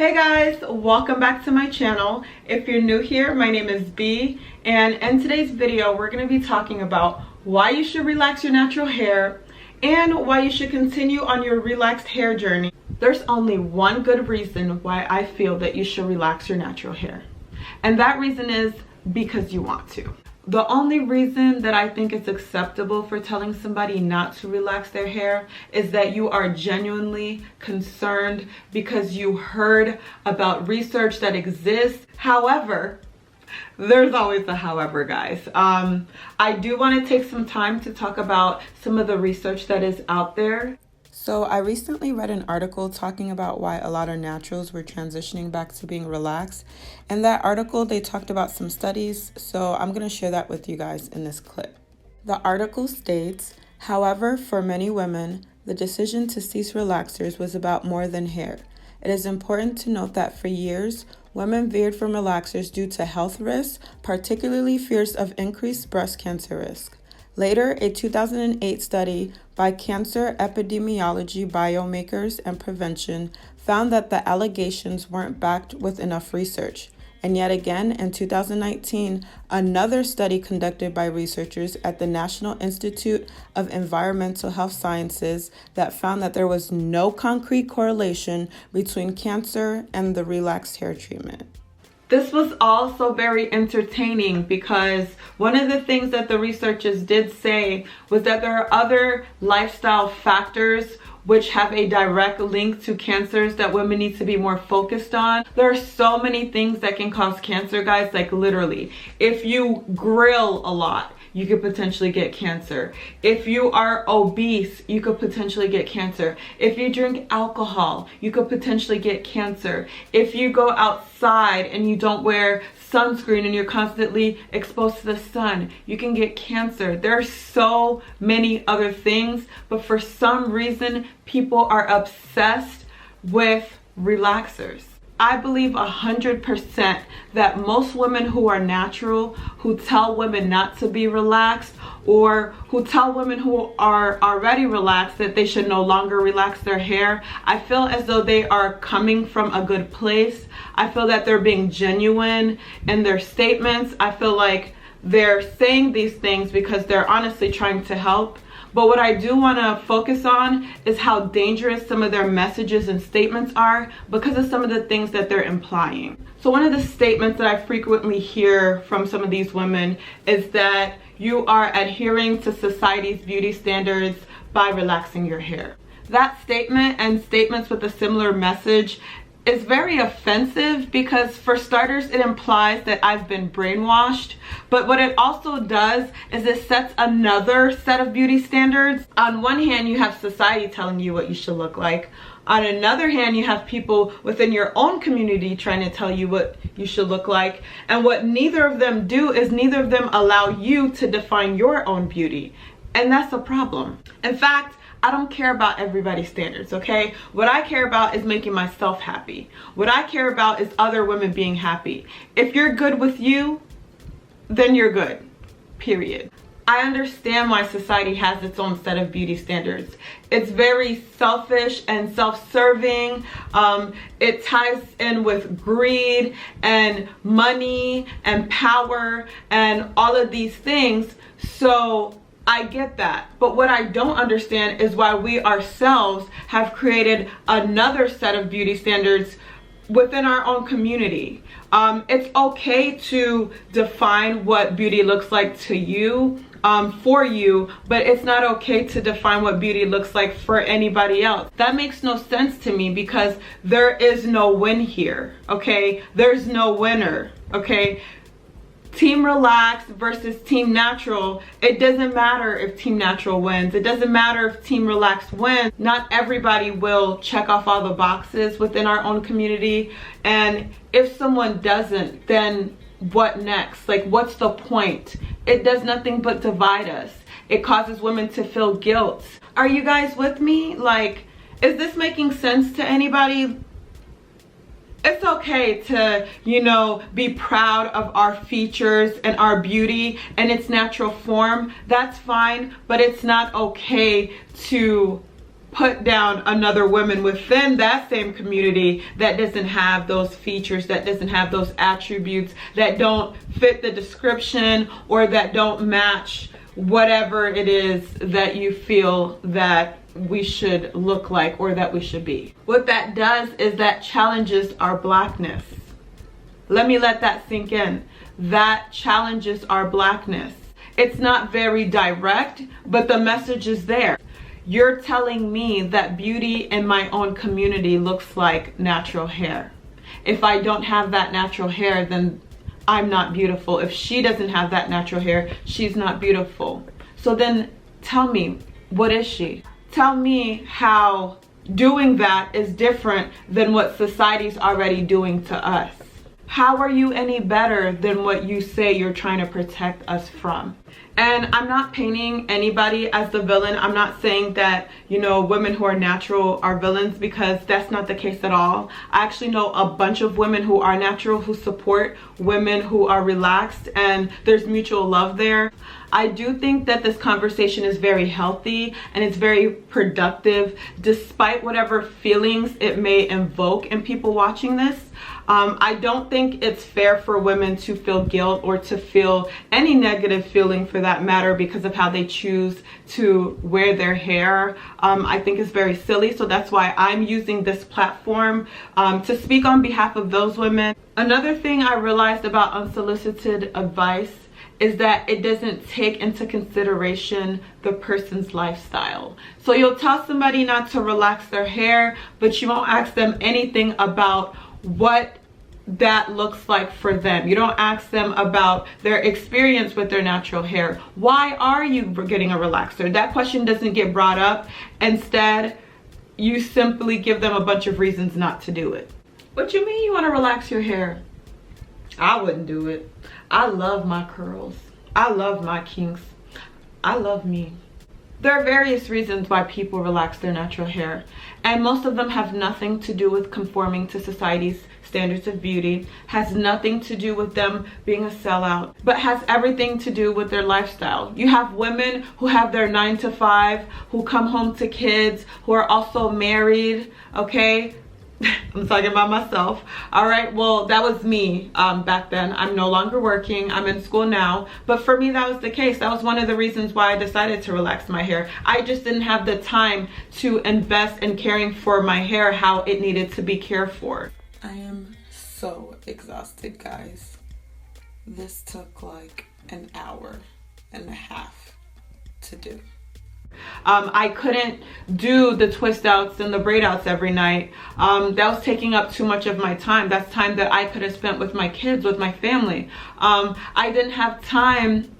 Hey guys, welcome back to my channel. If you're new here, my name is B, and in today's video we're going to be talking about why you should relax your natural hair and why you should continue on your relaxed hair journey. There's only one good reason why I feel that you should relax your natural hair, and that reason is because you want to. The only reason that I think it's acceptable for telling somebody not to relax their hair is that you are genuinely concerned because you heard about research that exists. However, there's always a however, guys. I do want to take some time to talk about some of the research that is out there. So I recently read an article talking about why a lot of naturals were transitioning back to being relaxed. In that article, they talked about some studies, so I'm going to share that with you guys in this clip. The article states, however, for many women, the decision to cease relaxers was about more than hair. It is important to note that for years, women veered from relaxers due to health risks, particularly fears of increased breast cancer risk. Later, a 2008 study by Cancer Epidemiology Biomarkers and Prevention found that the allegations weren't backed with enough research. And yet again, in 2019, another study conducted by researchers at the National Institute of Environmental Health Sciences that found that there was no concrete correlation between cancer and the relaxed hair treatment. This was also very entertaining because one of the things that the researchers did say was that there are other lifestyle factors which have a direct link to cancers that women need to be more focused on. There are so many things that can cause cancer, guys, like literally. If you grill a lot, you could potentially get cancer. If you are obese, you could potentially get cancer. If you drink alcohol, you could potentially get cancer. If you go outside and you don't wear sunscreen and you're constantly exposed to the sun, you can get cancer. There are so many other things, but for some reason, people are obsessed with relaxers. I believe 100% that most women who are natural, who tell women not to be relaxed, or who tell women who are already relaxed that they should no longer relax their hair, I feel as though they are coming from a good place. I feel that they're being genuine in their statements. I feel like they're saying these things because they're honestly trying to help. But what I do want to focus on is how dangerous some of their messages and statements are because of some of the things that they're implying. So one of the statements that I frequently hear from some of these women is that you are adhering to society's beauty standards by relaxing your hair. That statement and statements with a similar message is very offensive because, for starters, it implies that I've been brainwashed. But what it also does is it sets another set of beauty standards. On one hand, you have society telling you what you should look like. On another hand, you have people within your own community trying to tell you what you should look like. And what neither of them do is neither of them allow you to define your own beauty. And that's a problem. In fact, I don't care about everybody's standards, okay? What I care about is making myself happy. What I care about is other women being happy. If you're good with you, then you're good, period. I understand why society has its own set of beauty standards. It's very selfish and self-serving. It ties in with greed and money and power and all of these things. So I get that, but what I don't understand is why we ourselves have created another set of beauty standards within our own community. It's okay to define what beauty looks like to you, for you, but it's not okay to define what beauty looks like for anybody else. That makes no sense to me because there is no win here, okay? There's no winner, okay? Team Relax versus Team Natural, it doesn't matter if Team Natural wins. It doesn't matter if Team Relax wins. Not everybody will check off all the boxes within our own community. And if someone doesn't, then what next? Like, what's the point? It does nothing but divide us. It causes women to feel guilt. Are you guys with me? Like, is this making sense to anybody? It's okay to, be proud of our features and our beauty and its natural form. That's fine, but it's not okay to put down another woman within that same community that doesn't have those features, that doesn't have those attributes, that don't fit the description, or that don't match whatever it is that you feel that we should look like or that we should be. What that does is that challenges our blackness. Let me let that sink in. That challenges our blackness. It's not very direct, but the message is there. You're telling me that beauty in my own community looks like natural hair. If I don't have that natural hair, then I'm not beautiful. If she doesn't have that natural hair, she's not beautiful. So then tell me, what is she? Tell me how doing that is different than what society's already doing to us. How are you any better than what you say you're trying to protect us from? And I'm not painting anybody as the villain. I'm not saying that, you know, women who are natural are villains, because that's not the case at all. I actually know a bunch of women who are natural who support women who are relaxed, and there's mutual love there. I do think that this conversation is very healthy and it's very productive, despite whatever feelings it may invoke in people watching this. I don't think it's fair for women to feel guilt or to feel any negative feeling for that matter because of how they choose to wear their hair. I think it's very silly, so that's why I'm using this platform to speak on behalf of those women. Another thing I realized about unsolicited advice is that it doesn't take into consideration the person's lifestyle. So you'll tell somebody not to relax their hair, but you won't ask them anything about what that looks like for them. You don't ask them about their experience with their natural hair. Why are you getting a relaxer? That question doesn't get brought up. Instead, you simply give them a bunch of reasons not to do it. What you mean you want to relax your hair? I wouldn't do it. I love my curls. I love my kinks. I love me. There are various reasons why people relax their natural hair, and most of them have nothing to do with conforming to society's standards of beauty, has nothing to do with them being a sellout, but has everything to do with their lifestyle. You have women who have their 9 to 5, who come home to kids, who are also married, okay? I'm talking about myself. All right, well, that was me back then. I'm no longer working. I'm in school now. But for me, that was the case. That was one of the reasons why I decided to relax my hair. I just didn't have the time to invest in caring for my hair how it needed to be cared for. I am so exhausted, guys. This took like an hour and a half to do. I couldn't do the twist outs and the braid outs every night. That was taking up too much of my time. That's time that I could have spent with my kids, with my family. I didn't have time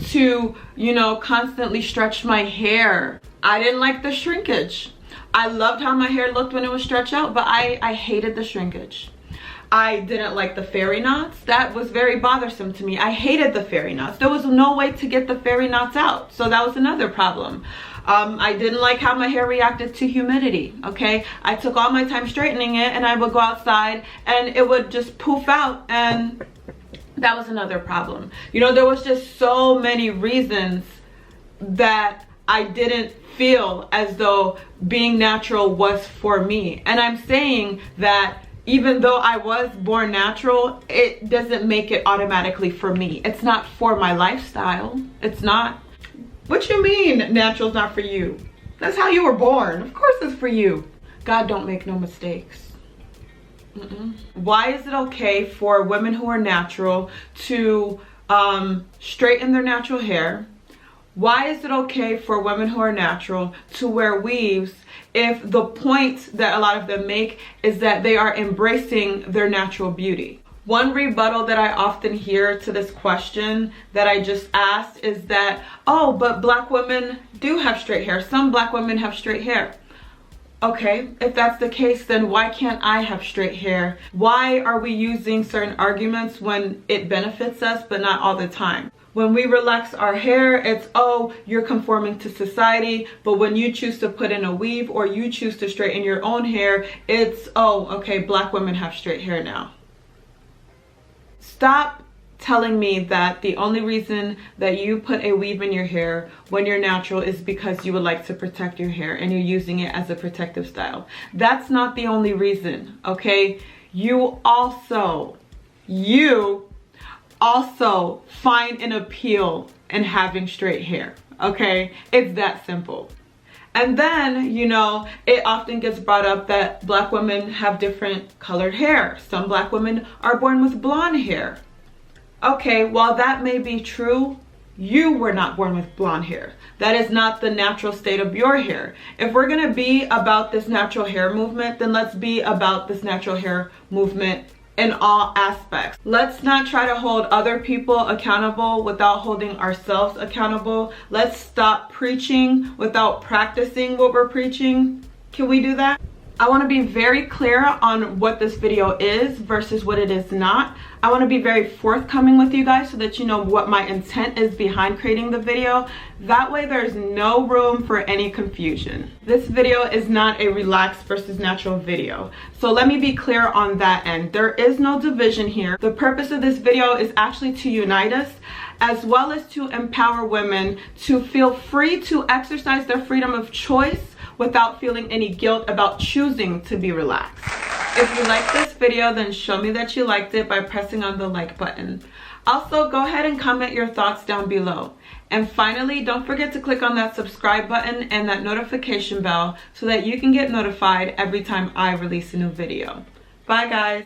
to, you know, constantly stretch my hair. I didn't like the shrinkage. I loved how my hair looked when it was stretched out, but I hated the shrinkage. I didn't like the fairy knots. That was very bothersome to me. I hated the fairy knots. There was no way to get the fairy knots out. So that was another problem. I didn't like how my hair reacted to humidity, okay? I took all my time straightening it, and I would go outside and it would just poof out, and that was another problem. You know, there was just so many reasons that I didn't feel as though being natural was for me. And I'm saying that even though I was born natural, it doesn't make it automatically for me. It's not for my lifestyle. It's not. What you mean natural's not for you? That's how you were born. Of course it's for you. God don't make no mistakes. Why is it okay for women who are natural to straighten their natural hair? Why is it okay for women who are natural to wear weaves if the point that a lot of them make is that they are embracing their natural beauty? One rebuttal that I often hear to this question that I just asked is that, oh, but black women do have straight hair. Some black women have straight hair. Okay, if that's the case, then why can't I have straight hair? Why are we using certain arguments when it benefits us, but not all the time? When we relax our hair, it's, oh, you're conforming to society. But when you choose to put in a weave or you choose to straighten your own hair, it's, oh, okay, black women have straight hair now. Stop telling me that the only reason that you put a weave in your hair when you're natural is because you would like to protect your hair and you're using it as a protective style. That's not the only reason, okay? You also find an appeal in having straight hair, okay? It's that simple. And then, you know, it often gets brought up that Black women have different colored hair. Some Black women are born with blonde hair. Okay, while that may be true, you were not born with blonde hair. That is not the natural state of your hair. If we're gonna be about this natural hair movement, then let's be about this natural hair movement in all aspects. Let's not try to hold other people accountable without holding ourselves accountable. Let's stop preaching without practicing what we're preaching. Can we do that? I want to be very clear on what this video is versus what it is not. I want to be very forthcoming with you guys so that you know what my intent is behind creating the video. That way there's no room for any confusion. This video is not a relaxed versus natural video. So let me be clear on that end. There is no division here. The purpose of this video is actually to unite us, as well as to empower women to feel free to exercise their freedom of choice without feeling any guilt about choosing to be relaxed. If you like this video, then show me that you liked it by pressing on the like button. Also, go ahead and comment your thoughts down below. And finally, don't forget to click on that subscribe button and that notification bell so that you can get notified every time I release a new video. Bye guys.